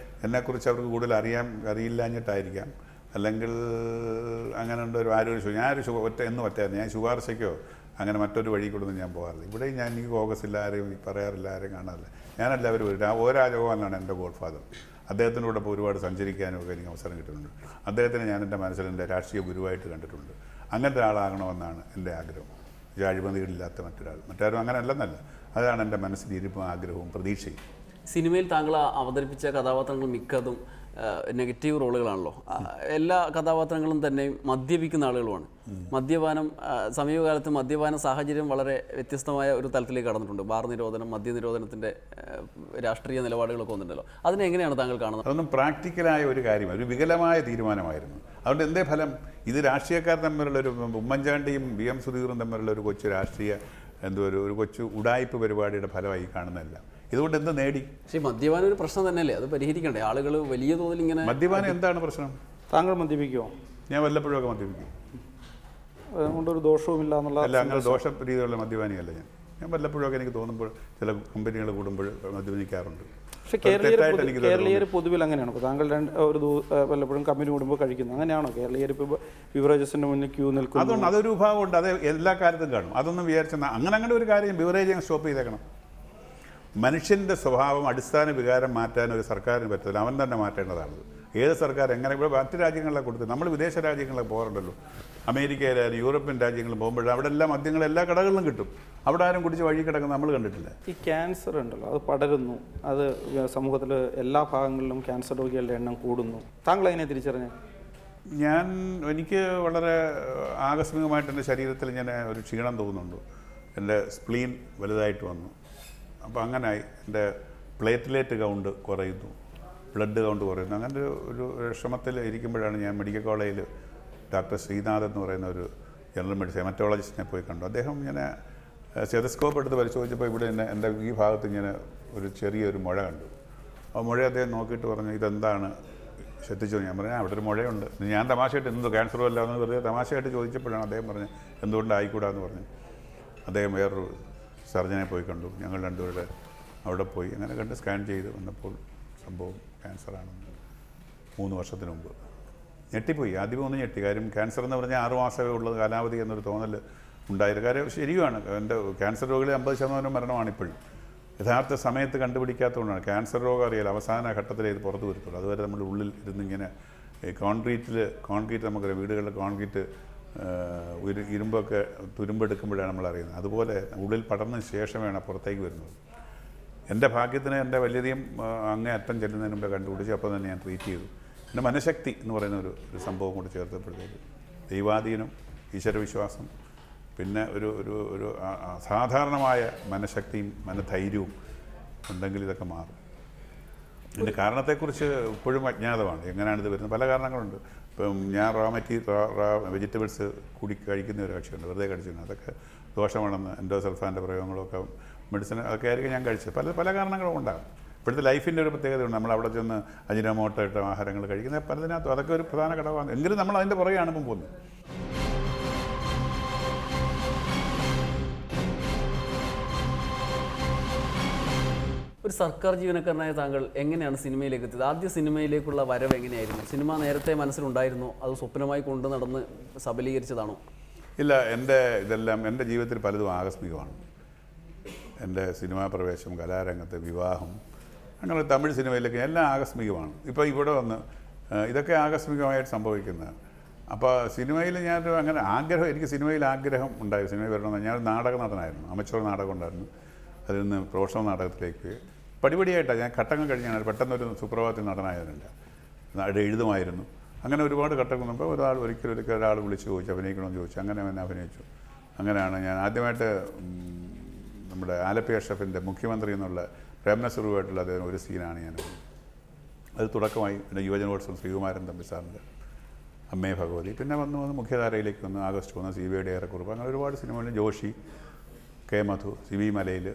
എന്നെക്കുറിച്ച് അവർക്ക് കൂടുതൽ അറിയില്ലാഞ്ഞിട്ടായിരിക്കാം. അല്ലെങ്കിൽ അങ്ങനെ ഉണ്ട് ഒരു ആരോഗ്യ ഞാനൊരു ഒറ്റയായിരുന്നു. ഞാൻ ശുപാർശയ്ക്കോ അങ്ങനെ മറ്റൊരു വഴി കൊണ്ടൊന്നും ഞാൻ പോകാറില്ല. ഇവിടെ എനിക്ക് ഫോക്കസ് ഇല്ല, ആരെയും പറയാറില്ല, ആരെയും കാണാറില്ല. ഞാനെല്ലാവരും ഒ രാജഗോപാലനാണ് എൻ്റെ ഗോഡ് ഫാദർ. അദ്ദേഹത്തിൻ്റെ കൂടെ ഇപ്പോൾ ഒരുപാട് സഞ്ചരിക്കാനും ഒക്കെ എനിക്ക് അവസരം കിട്ടുന്നുണ്ട്. അദ്ദേഹത്തിന് ഞാൻ എൻ്റെ മനസ്സിൽ എൻ്റെ രാഷ്ട്രീയ ഗുരുവായിട്ട് കണ്ടിട്ടുണ്ട്. അങ്ങനത്തെ ആളാകണമെന്നാണ് എൻ്റെ ആഗ്രഹം. അഴിമതികളില്ലാത്ത മറ്റാരും അങ്ങനെ അല്ലെന്നല്ല. അതാണ് എൻ്റെ മനസ്സിൽ ഇരിപ്പും ആഗ്രഹവും പ്രതീക്ഷയും. സിനിമയിൽ താങ്കൾ അവതരിപ്പിച്ച കഥാപാത്രങ്ങൾ മിക്കതും നെഗറ്റീവ് റോളുകളാണല്ലോ. എല്ലാ കഥാപാത്രങ്ങളും തന്നെ മദ്യപിക്കുന്ന ആളുകളുമാണ്. മദ്യപാനം സമീപകാലത്ത് മദ്യപാന സാഹചര്യം വളരെ വ്യത്യസ്തമായ ഒരു തലത്തിലേക്ക് കടന്നിട്ടുണ്ട്. ബാർ നിരോധനം, മദ്യനിരോധനത്തിൻ്റെ രാഷ്ട്രീയ നിലപാടുകളൊക്കെ വന്നിട്ടുണ്ടല്ലോ. അതിനെങ്ങനെയാണ് താങ്കൾ കാണുന്നത്? അതൊന്നും പ്രാക്ടിക്കലായ ഒരു കാര്യമാണ്, ഒരു വികലമായ തീരുമാനമായിരുന്നു. അതുകൊണ്ട് എന്തേ ഫലം? ഇത് രാഷ്ട്രീയക്കാർ തമ്മിലുള്ളൊരു ഉമ്മൻചാണ്ടിയും BM സുധീറും തമ്മിലുള്ള ഒരു കൊച്ചു രാഷ്ട്രീയ ഒരു കൊച്ചു ഉടായ്പ പരിപാടിയുടെ ഫലമായി കാണുന്നതല്ല. ഇതുകൊണ്ട് എന്ത് നേടി? പക്ഷേ മദ്യപാനം ഒരു പ്രശ്നം തന്നെയല്ലേ, അത് പരിഹരിക്കണ്ടേ? ആളുകൾ വലിയ തോതിൽ ഇങ്ങനെ മദ്യപാനം എന്താണ് പ്രശ്നം? താങ്കൾ മദ്യപിക്കുമോ? ഞാൻ വല്ലപ്പോഴൊക്കെ മദ്യപിക്കും. അതുകൊണ്ടൊരു ദോഷവുമില്ല എന്നുള്ള അല്ല, അങ്ങനെ ദോഷ രീതിയിലുള്ള മദ്യപാനിയല്ല ഞാൻ വല്ലപ്പോഴൊക്കെ എനിക്ക് തോന്നുമ്പോൾ ചില കമ്പനികൾ കൂടുമ്പോൾ മദ്യപിക്കാറുണ്ട്. പക്ഷേ കേരളീയർ പൊതുവിൽ അങ്ങനെയാണ്. ഇപ്പോൾ താങ്കൾ വല്ലപ്പോഴും കമ്പനി കൂടുമ്പോൾ കഴിക്കുന്നു, അങ്ങനെയാണോ? കേരളീയർ ഇപ്പോൾ ബിവറേജസിൻ്റെ മുന്നിൽ ക്യൂ നിൽക്കുന്നു. അതുകൊണ്ട് അതൊരു വിഭാഗമുണ്ട്, അത് എല്ലാ കാര്യത്തും കാണും. അതൊന്നും വിചാരിച്ചാൽ അങ്ങനെ ഒരു കാര്യം ബിവറേജ് സ്റ്റോപ്പ് ചെയ്തേക്കണം. മനുഷ്യൻ്റെ സ്വഭാവം, അടിസ്ഥാന വികാരം മാറ്റാൻ ഒരു സർക്കാരിന് പറ്റില്ല, അവൻ തന്നെ മാറ്റേണ്ടതാണ്. ഏത് സർക്കാർ എങ്ങനെ ഇവിടെ മറ്റ് രാജ്യങ്ങളിലെ കൊടുത്ത് നമ്മൾ വിദേശ രാജ്യങ്ങളിലെ പോകാറുണ്ടല്ലോ, അമേരിക്കയിലായാലും യൂറോപ്യൻ രാജ്യങ്ങളിൽ പോകുമ്പോൾ അവിടെ എല്ലാം മദ്യങ്ങൾ എല്ലാ കടകളിലും കിട്ടും. അവിടെ ആരും കുടിച്ച് വഴി കിടക്കുന്നത് നമ്മൾ കണ്ടിട്ടില്ല. ഈ ക്യാൻസർ ഉണ്ടല്ലോ, അത് പടരുന്നു, അത് സമൂഹത്തിൽ എല്ലാ ഭാഗങ്ങളിലും ക്യാൻസർ രോഗികളുടെ എണ്ണം കൂടുന്നു. താങ്കൾ എങ്ങനെ തിരിച്ചറിഞ്ഞു? എനിക്ക് വളരെ ആകസ്മികമായിട്ട് എൻ്റെ ശരീരത്തിൽ ഇങ്ങനെ ഒരു ക്ഷീണം തോന്നുന്നുണ്ട്. എൻ്റെ സ്പ്ലീൻ വലുതായിട്ട് വന്നു. അപ്പോൾ അങ്ങനായി എൻ്റെ പ്ലേറ്റ്ലേറ്റ് കൗണ്ട് കുറയുന്നു, ബ്ലഡ് കൗണ്ട് കുറയുന്നു. അങ്ങനെ ഒരു ശ്രമത്തിൽ ഇരിക്കുമ്പോഴാണ് ഞാൻ മെഡിക്കൽ കോളേജിൽ ഡോക്ടർ ശ്രീനാഥ് എന്ന് പറയുന്ന ഒരു ജനറൽ മെഡിസിൻ ഹെമറ്റോളജിസ്റ്റിനെ പോയി കണ്ടു. അദ്ദേഹം ഇങ്ങനെ സ്റ്റെതസ്കോപ്പ് എടുത്ത് പരിശോധിച്ചപ്പോൾ ഇവിടെ എൻ്റെ ഈ ഭാഗത്ത് ഇങ്ങനെ ഒരു ചെറിയൊരു മുഴ കണ്ടു. ആ മുഴ അദ്ദേഹം നോക്കിയിട്ട് പറഞ്ഞു, ഇതെന്താണ് ശ്രദ്ധിച്ചു? ഞാൻ പറഞ്ഞു, അവിടെ ഒരു മുഴയുണ്ട്. ഞാൻ തമാശയായിട്ട് എന്തോ ക്യാൻസറോ അല്ല എന്ന് വെറുതെ തമാശയായിട്ട് ചോദിച്ചപ്പോഴാണ് അദ്ദേഹം പറഞ്ഞു, എന്തുകൊണ്ട് ആയിക്കൂടാന്ന് പറഞ്ഞു. അദ്ദേഹം വേറൊരു സർജനെ പോയി കണ്ടു. ഞങ്ങൾ രണ്ടുപേരുടെ അവിടെ പോയി അങ്ങനെ കണ്ട് സ്കാൻ ചെയ്ത് വന്നപ്പോൾ സംഭവം ക്യാൻസറാണെന്ന് 3 വർഷത്തിന് മുമ്പ്. ഞെട്ടിപ്പോയി. ആദ്യമേ ഒന്ന് ഞെട്ടി. കാര്യം ക്യാൻസർ എന്ന് പറഞ്ഞാൽ 6 മാസമേ ഉള്ളത് കാലാവധി എന്നൊരു തോന്നൽ ഉണ്ടായിരുന്നു. കാര്യം ശരിയുമാണ്, എൻ്റെ ക്യാൻസർ രോഗികളെ 50% മരണമാണിപ്പോഴും. യഥാർത്ഥ സമയത്ത് കണ്ടുപിടിക്കാത്തതുകൊണ്ടാണ്. ക്യാൻസർ രോഗം അറിയാലോ, അവസാന ഘട്ടത്തിലേ ഇത് പുറത്ത് വരുത്തുള്ളൂ. അതുവരെ നമ്മുടെ ഉള്ളിൽ ഇരുന്നിങ്ങനെ കോൺക്രീറ്റ് നമുക്കറിയാം, വീടുകളിലെ കോൺക്രീറ്റ് ഇരുമ്പൊക്കെ തുരുമ്പെടുക്കുമ്പോഴാണ് നമ്മൾ അറിയുന്നത്. അതുപോലെ ഉള്ളിൽ പടർന്നതിന് ശേഷമാണ് പുറത്തേക്ക് വരുന്നത്. എൻ്റെ ഭാഗ്യത്തിന് എൻ്റെ വലിയധികം അങ്ങേയറ്റം ചെല്ലുന്നതിന് മുമ്പേ കണ്ടുപിടിച്ച് അപ്പോൾ തന്നെ ഞാൻ ട്രീറ്റ് ചെയ്തു. എൻ്റെ മനഃശക്തി എന്ന് പറയുന്ന ഒരു സംഭവം കൂടി ചേർത്തപ്പോഴത്തേക്ക് ദൈവാധീനം, ഈശ്വരവിശ്വാസം, പിന്നെ ഒരു അസാധാരണമായ മനഃശക്തിയും മനധൈര്യവും ഉണ്ടെങ്കിൽ ഇതൊക്കെ മാറും. ഇതിൻ്റെ കാരണത്തെക്കുറിച്ച് ഇപ്പോഴും അജ്ഞാതമാണ്. എങ്ങനെയാണിത് വരുന്നത്? പല കാരണങ്ങളുണ്ട്. ഇപ്പം ഞാൻ റോ വെജിറ്റബിൾസ് കൂടി കഴിക്കുന്ന ഒരു കക്ഷിയുണ്ട്, വെറുതെ കഴിച്ചിട്ടുണ്ട്. അതൊക്കെ ദോഷമാണെന്ന് എൻഡോസൾഫാൻ്റെ പ്രയോഗങ്ങളൊക്കെ മെഡിസിൻ അതൊക്കെ ആയിരിക്കും ഞാൻ കഴിച്ചത്. പല കാരണങ്ങളും ഉണ്ടാകും. ഇപ്പോഴത്തെ ലൈഫിൻ്റെ ഒരു പ്രത്യേകതയുണ്ട്. നമ്മൾ അവിടെ ചെന്ന് അജിനോമോട്ടോ ഇട്ട ആഹാരങ്ങൾ കഴിക്കുന്നത് പലതിനകത്തും അതൊക്കെ ഒരു പ്രധാന ഘടകമാണ്. എങ്കിലും നമ്മൾ അതിൻ്റെ പുറകെയാണ് ഇപ്പം പോകുന്നത്. ഒരു സർക്കാർ ജീവനക്കാരനായ താങ്കൾ എങ്ങനെയാണ് സിനിമയിലേക്ക് എത്തിയത്? ആദ്യ സിനിമയിലേക്കുള്ള വരവ് എങ്ങനെയായിരുന്നു? സിനിമ നേരത്തെ മനസ്സിലുണ്ടായിരുന്നോ, അത് സ്വപ്നമായി കൊണ്ടു നടന്ന് സബലീകരിച്ചതാണോ? ഇല്ല, എൻ്റെ ജീവിതത്തിൽ പലതും ആകസ്മികമാണ്. എൻ്റെ സിനിമാ പ്രവേശം, കലാരംഗത്ത്, വിവാഹം, അങ്ങനെ തമിഴ് സിനിമയിലേക്ക് എല്ലാം ആകസ്മികമാണ്. ഇപ്പോൾ ഇവിടെ വന്ന് ഇതൊക്കെ ആകസ്മികമായിട്ട് സംഭവിക്കുന്നത്. അപ്പോൾ സിനിമയിൽ ഞാനൊരു അങ്ങനെ ആഗ്രഹം, എനിക്ക് സിനിമയിൽ ആഗ്രഹം ഉണ്ടായി. സിനിമയിൽ വരണമെന്ന്. ഞാൻ നാടക നടനായിരുന്നു, അമച്ചൂർ നാടകം ഉണ്ടായിരുന്നു. അതിൽ നിന്ന് പ്രൊഫഷണൽ നാടകത്തിലേക്ക് പടിപടിയായിട്ടാണ് ഞാൻ ഘട്ടങ്ങൾ കഴിഞ്ഞാണ്. പെട്ടെന്നൊരു സുപ്രഭാതത്തിൽ നടനായതിനില്ല, എഴുതുമായിരുന്നു. അങ്ങനെ ഒരുപാട് ഘട്ടങ്ങൾ മുമ്പ് ഒരിക്കൽ വിളിച്ച് ചോദിച്ചു, അഭിനയിക്കണമെന്ന് ചോദിച്ചു. അങ്ങനെ എന്നെ അഭിനയിച്ചു. അങ്ങനെയാണ് ഞാൻ ആദ്യമായിട്ട് നമ്മുടെ ആലപ്പി അഷ്റഫിൻ്റെ മുഖ്യമന്ത്രി എന്നുള്ള പ്രേംനസറുമായിട്ടുള്ള അദ്ദേഹം ഒരു സീനാണ് ഞാൻ. അത് തുടക്കമായി. പിന്നെ യുവജനോത്സവം ശ്രീകുമാരൻ തമ്പി സാറിൻ്റെ അമ്മേ ഭഗവതി. പിന്നെ വന്ന് മുഖ്യധാരയിലേക്ക് വന്ന് ആഗസ്റ്റ് 1, CBI ഏറെക്കുറിപ്പ്, അങ്ങനെ ഒരുപാട് സിനിമകളിൽ ജോഷി, കെ മധു, CB മലയിൽ,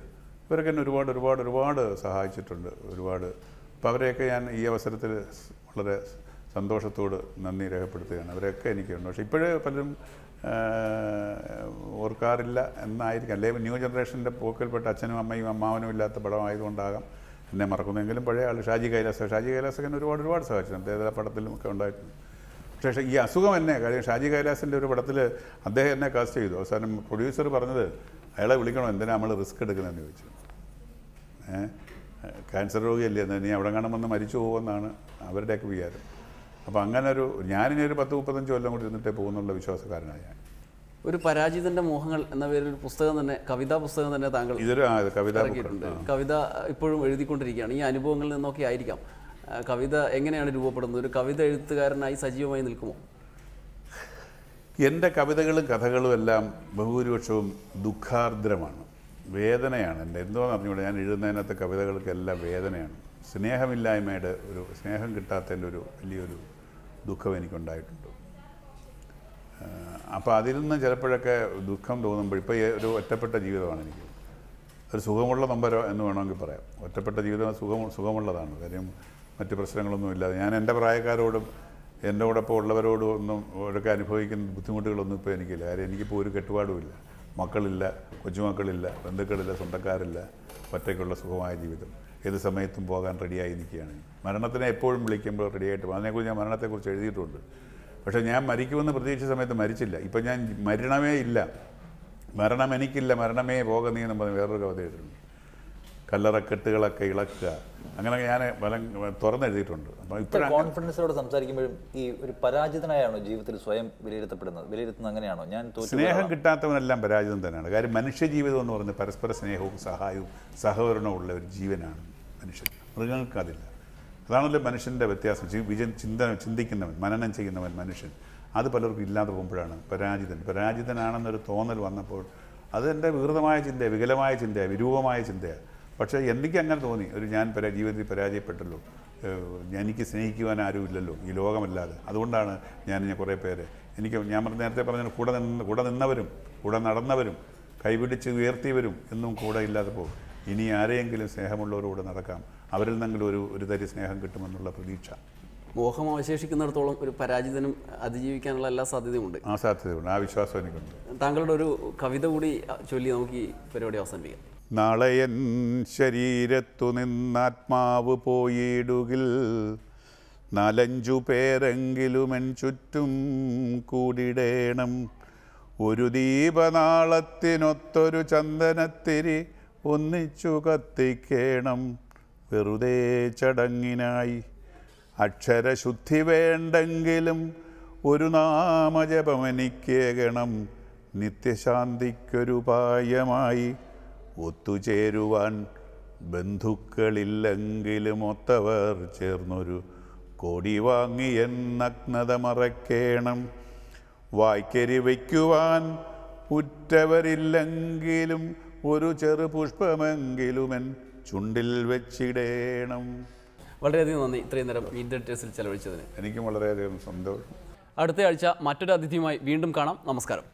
ഇവരൊക്കെ എന്നെ ഒരുപാട് സഹായിച്ചിട്ടുണ്ട്. അപ്പോൾ അവരെയൊക്കെ ഞാൻ ഈ അവസരത്തിൽ വളരെ സന്തോഷത്തോട് നന്ദി രേഖപ്പെടുത്തുകയാണ്. അവരൊക്കെ എനിക്കുണ്ട്. പക്ഷേ ഇപ്പോഴേ പലരും ഓർക്കാറില്ല എന്നായിരിക്കും, അല്ലെങ്കിൽ ന്യൂ ജനറേഷൻ്റെ പോക്കിൽപ്പെട്ട അച്ഛനും അമ്മയും അമ്മാവനും ഇല്ലാത്ത പടമായതുകൊണ്ടാകാം എന്നെ മറക്കുന്നതെങ്കിലും പഴയ ആൾ ഷാജി കൈലാസൊക്കെ എന്നെ ഒരുപാട് സഹായിച്ചിട്ടുണ്ട്. അദ്ദേഹം പടത്തിലും ഒക്കെ ഉണ്ടായിട്ടുണ്ട്. പക്ഷേ ഈ അസുഖം എന്നെ, കാര്യം ഷാജി കൈലാസിൻ്റെ ഒരു പടത്തിൽ അദ്ദേഹം എന്നെ കാസ്റ്റ് ചെയ്തു. അവസാനം പ്രൊഡ്യൂസർ പറഞ്ഞത് അയാളെ വിളിക്കണോ, എന്തിനാ നമ്മൾ റിസ്ക് എടുക്കുന്നതെന്ന് ചോദിച്ചു. ക്യാൻസർ രോഗിയല്ലേ, എന്നാൽ നീ അവിടെ കാണുമെന്ന് മരിച്ചു പോകുമെന്നാണ് അവരുടെയൊക്കെ വിചാരം. അപ്പോൾ അങ്ങനെ ഞാനിനി ഒരു 10-35 കൊല്ലം കൂടി ഇരുന്നിട്ടേ പോകുന്നുള്ള വിശ്വാസക്കാരനാണ് ഞാൻ. ഒരു പരാജിതൻ്റെ മോഹങ്ങൾ എന്ന പേരിൽ ഒരു പുസ്തകം തന്നെ, കവിതാ പുസ്തകം തന്നെ താങ്കൾ ഇറക്കിയിട്ടുണ്ട്. കവിത ഇപ്പോഴും എഴുതിക്കൊണ്ടിരിക്കുകയാണ്. ഈ അനുഭവങ്ങളിൽ നിന്നൊക്കെ ആയിരിക്കാം കവിത എങ്ങനെയാണ് രൂപപ്പെടുന്നത്? ഒരു കവിത എഴുത്തുകാരനായി സജീവമായി നിൽക്കുമോ? എൻ്റെ കവിതകളും കഥകളും എല്ലാം ബഹുഭൂരിപക്ഷവും ദുഃഖാർദ്രമാണ്, വേദനയാണ്. എൻ്റെ എന്തോന്ന് അറിഞ്ഞൂടെ, ഞാൻ എഴുതുന്നതിനകത്ത് കവിതകൾക്കെല്ലാം വേദനയാണ്. സ്നേഹമില്ലായ്മയുടെ സ്നേഹം കിട്ടാത്തതിൻ്റെ വലിയൊരു ദുഃഖം എനിക്കുണ്ടായിട്ടുണ്ട്. അപ്പോൾ അതിൽ നിന്ന് ചിലപ്പോഴൊക്കെ ദുഃഖം തോന്നുമ്പോൾ, ഇപ്പോൾ ഒരു ഒറ്റപ്പെട്ട ജീവിതമാണ് എനിക്ക്, ഒരു സുഖമുള്ള നമ്പരോ എന്ന് വേണമെങ്കിൽ പറയാം. ഒറ്റപ്പെട്ട ജീവിതം സുഖമുള്ളതാണ്. കാര്യം മറ്റ് പ്രശ്നങ്ങളൊന്നും ഇല്ലാതെ ഞാൻ എൻ്റെ പ്രായക്കാരോടും എൻ്റെ കൂടൊപ്പം ഉള്ളവരോടും ഒന്നും അവരൊക്കെ അനുഭവിക്കുന്ന ബുദ്ധിമുട്ടുകളൊന്നും ഇപ്പോൾ എനിക്കില്ല. കാര്യം എനിക്കിപ്പോൾ ഒരു കെട്ടുപാടുമില്ല, മക്കളില്ല, കൊച്ചുമക്കളില്ല, ബന്ധുക്കളില്ല, സ്വന്തക്കാരില്ല, ഒറ്റയ്ക്കുള്ള സുഖമായ ജീവിതം. ഏത് സമയത്തും പോകാൻ റെഡിയായി നിൽക്കുകയാണ്. മരണത്തിനെ എപ്പോഴും വിളിക്കുമ്പോൾ റെഡിയായിട്ട് പോകും. അതിനെക്കുറിച്ച് ഞാൻ മരണത്തെക്കുറിച്ച് എഴുതിയിട്ടുണ്ട്. പക്ഷേ ഞാൻ മരിക്കുമെന്ന് പ്രതീക്ഷിച്ച സമയത്ത് മരിച്ചില്ല. ഇപ്പം ഞാൻ മരണമേ ഇല്ല, മരണം എനിക്കില്ല, മരണമേ പോകുന്നീ എന്ന് പറഞ്ഞ് വേറൊരു കവിത എഴുതിയിട്ടുണ്ട്. കല്ലറക്കെട്ടുകളൊക്കെ ഇളക്കുക, അങ്ങനെ ഞാൻ തുറന്നെഴുതിയിട്ടുണ്ട്. അപ്പോൾ ഇപ്പോഴും കോൺഫിഡൻസിലൂടെ സംസാരിക്കുമ്പോഴും ഈ ഒരു പരാജിതനായാണോ ജീവിതത്തിൽ സ്വയം വിലയിരുത്തുന്നത് അങ്ങനെയാണോ? ഞാൻ സ്നേഹം കിട്ടാത്തവനെല്ലാം പരാജിതം തന്നെയാണ്. കാര്യം മനുഷ്യ ജീവിതം എന്ന് പറയുന്നത് പരസ്പര സ്നേഹവും സഹായവും സഹകരണവും ഉള്ള ഒരു ജീവനാണ് മനുഷ്യൻ. മൃഗങ്ങൾക്ക് അതില്ല. അതാണല്ലോ മനുഷ്യൻ്റെ വ്യത്യാസം. ചിന്തിക്കുന്നവൻ, മനനം ചെയ്യുന്നവൻ മനുഷ്യൻ. അത് പലർക്കും ഇല്ലാതെ പോകുമ്പോഴാണ് പരാജിതനാണെന്നൊരു തോന്നൽ വന്നപ്പോൾ അത് എൻ്റെ വികൃതമായ ചിന്തയാണ്, വികലമായ ചിന്തയാണ്, വിരൂപമായ ചിന്തയാണ്. പക്ഷേ എനിക്ക് അങ്ങനെ തോന്നി, ഞാൻ ജീവിതത്തിൽ പരാജയപ്പെട്ടല്ലോ, എനിക്ക് സ്നേഹിക്കുവാൻ ആരുമില്ലല്ലോ ഈ ലോകമല്ലാതെ. അതുകൊണ്ടാണ് ഞാൻ കുറേ പേര് ഞാൻ നേരത്തെ പറഞ്ഞ കൂടെ നിന്നവരും കൂടെ നടന്നവരും കൈപിടിച്ച് ഉയർത്തിയവരും എന്നും കൂടെ ഇല്ലാതെ പോകും. ഇനി ആരെയെങ്കിലും സ്നേഹമുള്ളവരോട് നടക്കാം, അവരിൽ നിന്നെങ്കിലും ഒരു തരി സ്നേഹം കിട്ടുമെന്നുള്ള പ്രതീക്ഷ. മോഹം അവശേഷിക്കുന്നിടത്തോളം ഒരു പരാജിതനും അതിജീവിക്കാനുള്ള എല്ലാ സാധ്യതയുമുണ്ട്. ആ സാധ്യതയുണ്ട്, ആ വിശ്വാസം എനിക്കുണ്ട്. താങ്കളുടെ ഒരു കവിത കൂടി ചൊല്ലി നമുക്ക് ഈ പരിപാടി അവസാനിപ്പിക്കാം. നാളെയൻ ശരീരത്തു നിന്നാത്മാവ് പോയിടുകിൽ 4-5 പേരെങ്കിലും എൻ ചുറ്റും കൂടിടേണം. ഒരു ദീപനാളത്തിനൊത്തൊരു ചന്ദനത്തിരി ഒന്നിച്ചു കത്തിക്കേണം. വെറുതെ ചടങ്ങിനായി അക്ഷരശുദ്ധി വേണ്ടെങ്കിലും ഒരു നാമജപമെനിക്കേകണം. നിത്യശാന്തിക്കൊരുപായമായി ഒത്തുചേരുവാൻ ബന്ധുക്കളില്ലെങ്കിലും ഒത്തവർ ചേർന്നൊരു കോടി വാങ്ങി എൻ നഗ്നത മറയ്ക്കേണം. വായ്ക്കരി വയ്ക്കുവാൻ ഉറ്റവരില്ലെങ്കിലും ഒരു ചെറു പുഷ്പമെങ്കിലും എൻ ചുണ്ടിൽ വെച്ചിടേണം. വളരെയധികം നന്ദി ഇത്രയും നേരം മീറ്റ് ദ എഡിറ്റേഴ്സിൽ ചെലവഴിച്ചതിന്. എനിക്കും വളരെയധികം സന്തോഷം. അടുത്ത ആഴ്ച മറ്റൊരു അതിഥിയുമായി വീണ്ടും കാണാം. നമസ്കാരം.